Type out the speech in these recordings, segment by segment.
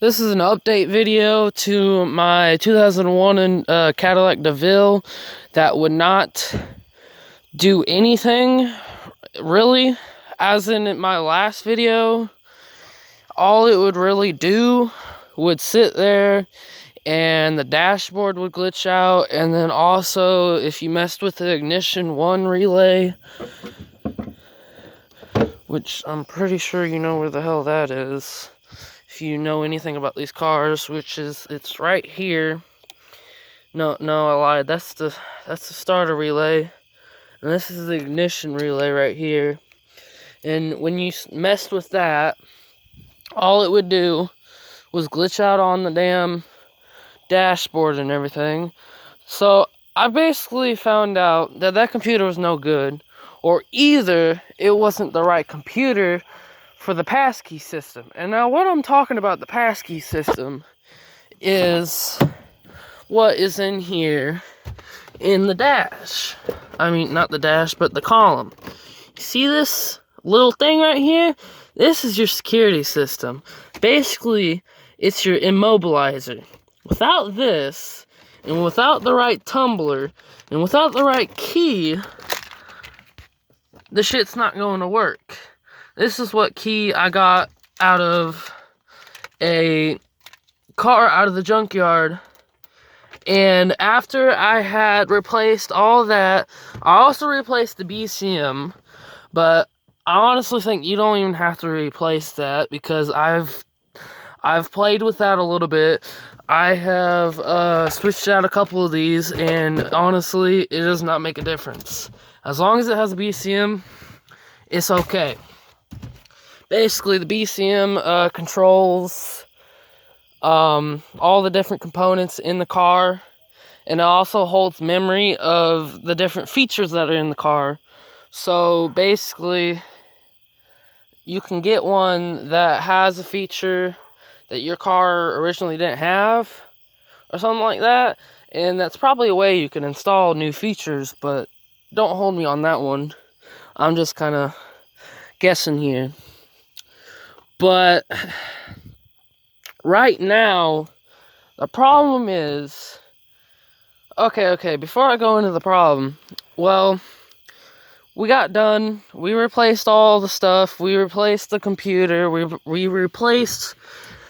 This is an update video to my 2001 Cadillac Deville that would not do anything, really. As in my last video, all it would really do would sit there and the dashboard would glitch out, and then also if you messed with the ignition 1 relay, which I'm pretty sure you know where the hell that is. If you know anything about these cars, it's right here. No, I lied. That's the starter relay, and this is the ignition relay right here. And when you messed with that, all it would do was glitch out on the damn dashboard and everything. So I basically found out that that computer was no good, or either it wasn't the right computer for the passkey system. And now what I'm talking about, the passkey system, is what is in here in the dash. I mean, not the dash, but the column. See this little thing right here? This is your security system. Basically, it's your immobilizer. Without this, and without the right tumbler, and without the right key, the shit's not going to work. This is what key I got out of a car out of the junkyard. And after I had replaced all that, I also replaced the BCM. But I honestly think you don't even have to replace that, because I've played with that a little bit. I have switched out a couple of these, and honestly, it does not make a difference. As long as it has a BCM, it's okay. Basically, the BCM controls all the different components in the car, and it also holds memory of the different features that are in the car. So basically, you can get one that has a feature that your car originally didn't have, or something like that, and that's probably a way you can install new features, but don't hold me on that one. I'm just kind of guessing here. But right now, the problem is, okay, before I go into the problem, well, we got done. We replaced all the stuff. We replaced the computer. We replaced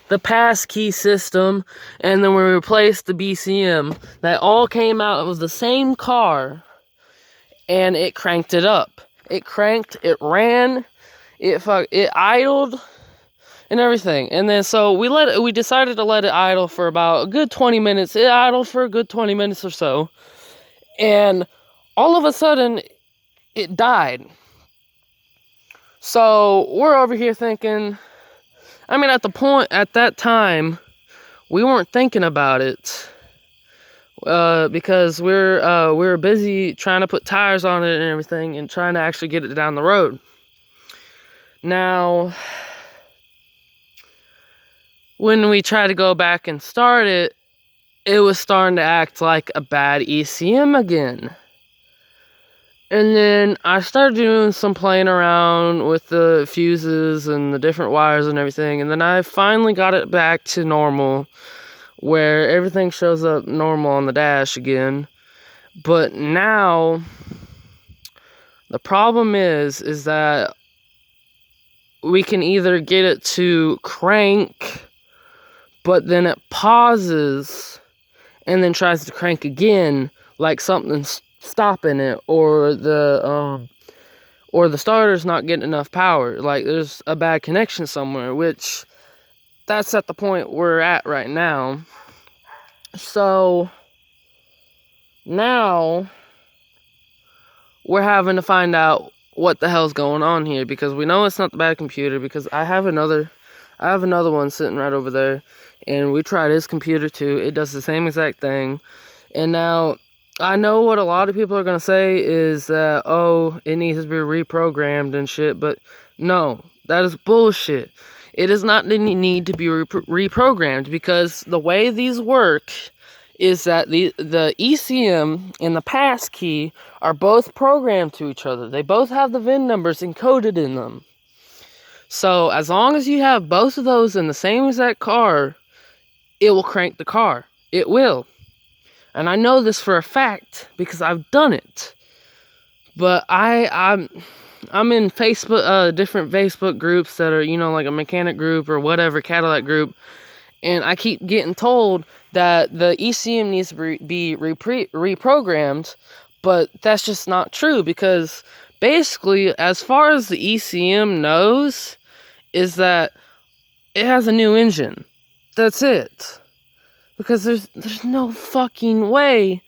the passkey system, and then we replaced the BCM. That all came out of the same car, and it cranked it up. It cranked, it ran, it idled, and everything. And then so we decided to let it idle for about a good 20 minutes. It idled for a good 20 minutes or so, and all of a sudden it died. So we're over here thinking, I mean, at that time, we weren't thinking about it, because we were busy trying to put tires on it and everything, and trying to actually get it down the road. Now, when we tried to go back and start it, it was starting to act like a bad ECM again. And then I started doing some playing around with the fuses and the different wires and everything, and then I finally got it back to normal, where everything shows up normal on the dash again. But now, the problem is that we can either get it to crank, but then it pauses and then tries to crank again, like something's stopping it, or the starter's not getting enough power, like there's a bad connection somewhere, which that's at the point we're at right now. So now we're having to find out what the hell's going on here, because we know it's not the bad computer, because I have another one sitting right over there, and we tried his computer too. It does the same exact thing. And now I know what a lot of people are going to say is that, oh, it needs to be reprogrammed and shit, but no, that is bullshit. It does not need to be reprogrammed, because the way these work is that the ECM and the passkey are both programmed to each other. They both have the VIN numbers encoded in them. So as long as you have both of those in the same exact car, it will crank the car. It will. And I know this for a fact because I've done it. But I'm in Facebook, different Facebook groups that are, like a mechanic group or whatever, Cadillac group. And I keep getting told that the ECM needs to be reprogrammed. But that's just not true, because basically, as far as the ECM knows, is that it has a new engine. That's it. Because there's no fucking way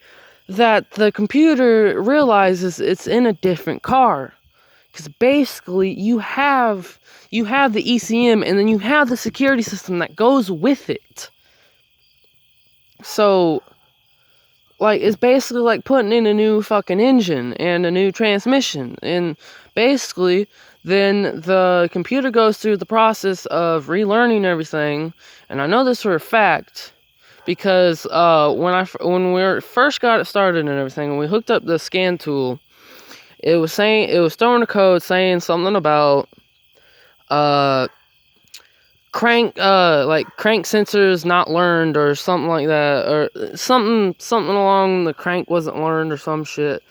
that the computer realizes it's in a different car. Because basically, you have the ECM, and then you have the security system that goes with it. So, like, it's basically like putting in a new fucking engine and a new transmission. And basically, then the computer goes through the process of relearning everything. And I know this for a fact, because when we first got it started and everything, and we hooked up the scan tool, it was throwing a code saying something about crank sensors not learned, or something like that, or something along the crank wasn't learned, or some shit.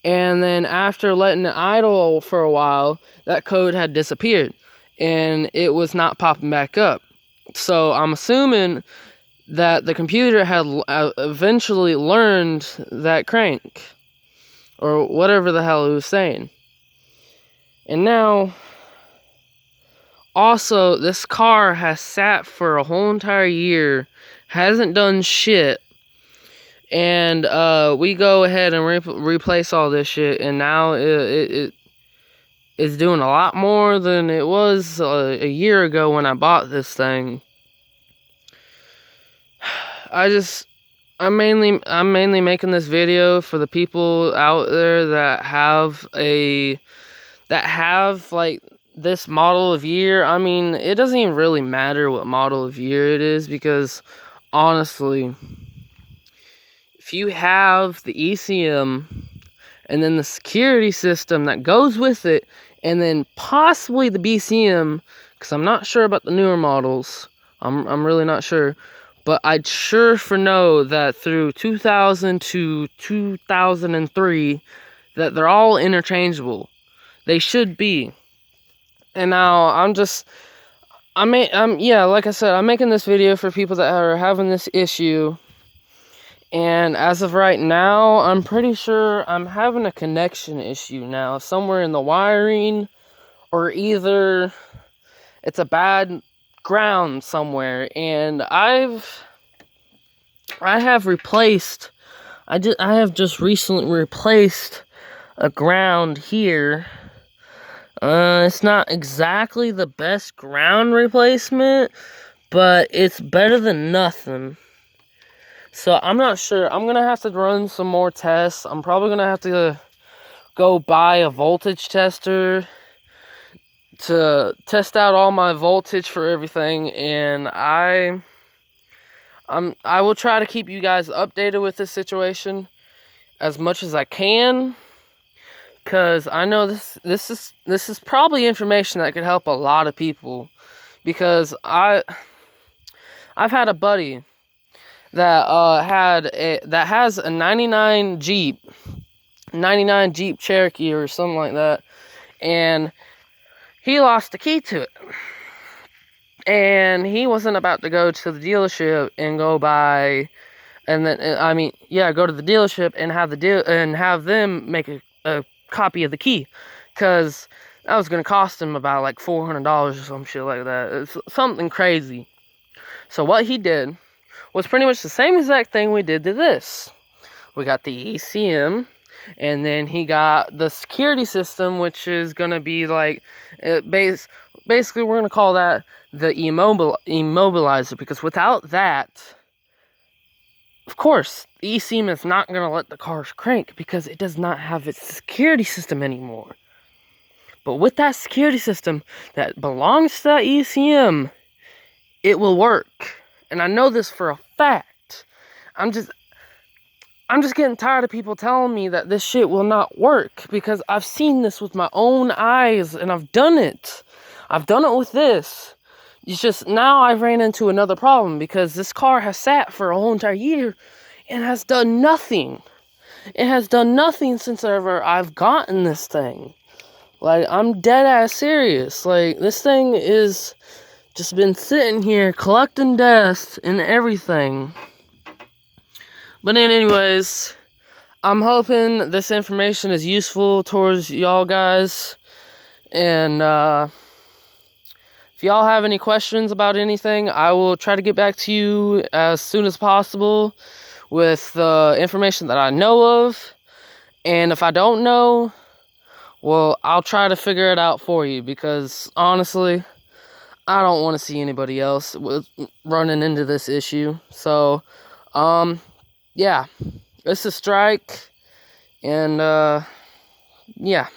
And then after letting it idle for a while, that code had disappeared and it was not popping back up. So I'm assuming that the computer had eventually learned that crank, or whatever the hell it was saying. And now, also, this car has sat for a whole entire year, hasn't done shit, and we go ahead and replace all this shit, and now it is doing a lot more than it was a year ago when I bought this thing. I'm mainly making this video for the people out there that have like this model of year. I mean, it doesn't even really matter what model of year it is, because honestly, if you have the ECM and then the security system that goes with it, and then possibly the BCM, because I'm not sure about the newer models, I'm really not sure. But I'd sure for know that through 2000 to 2003, that they're all interchangeable. They should be. And now like I said, I'm making this video for people that are having this issue. And as of right now, I'm pretty sure I'm having a connection issue now, somewhere in the wiring, or either it's a bad ground somewhere. And I have just recently replaced a ground here. It's not exactly the best ground replacement, but it's better than nothing. So I'm not sure. I'm gonna have to run some more tests. I'm probably gonna have to go buy a voltage tester to test out all my voltage for everything, and I will try to keep you guys updated with this situation as much as I can, because I know this is probably information that could help a lot of people, because I've had a buddy that has a 99 Jeep Cherokee or something like that, and he lost the key to it. And he wasn't about to go to the dealership and go to the dealership and have them make a copy of the key, because that was going to cost him about like $400 or some shit like that. It's something crazy. So what he did was pretty much the same exact thing we did to this. We got the ECM, and then he got the security system, which is going to be like, basically we're going to call that the immobilizer, because without that, of course, the ECM is not going to let the car crank, because it does not have its security system anymore. But with that security system that belongs to that ECM, it will work. And I know this for a fact. I'm just getting tired of people telling me that this shit will not work, because I've seen this with my own eyes, and I've done it. I've done it with this. It's just now I ran into another problem because this car has sat for a whole entire year and has done nothing. It has done nothing since ever I've gotten this thing. Like, I'm dead ass serious. Like, this thing is just been sitting here collecting dust and everything. But then anyways, I'm hoping this information is useful towards y'all guys. And if y'all have any questions about anything, I will try to get back to you as soon as possible with the information that I know of. And if I don't know, well, I'll try to figure it out for you, because honestly, I don't want to see anybody else running into this issue. So, yeah, it's a strike, and yeah.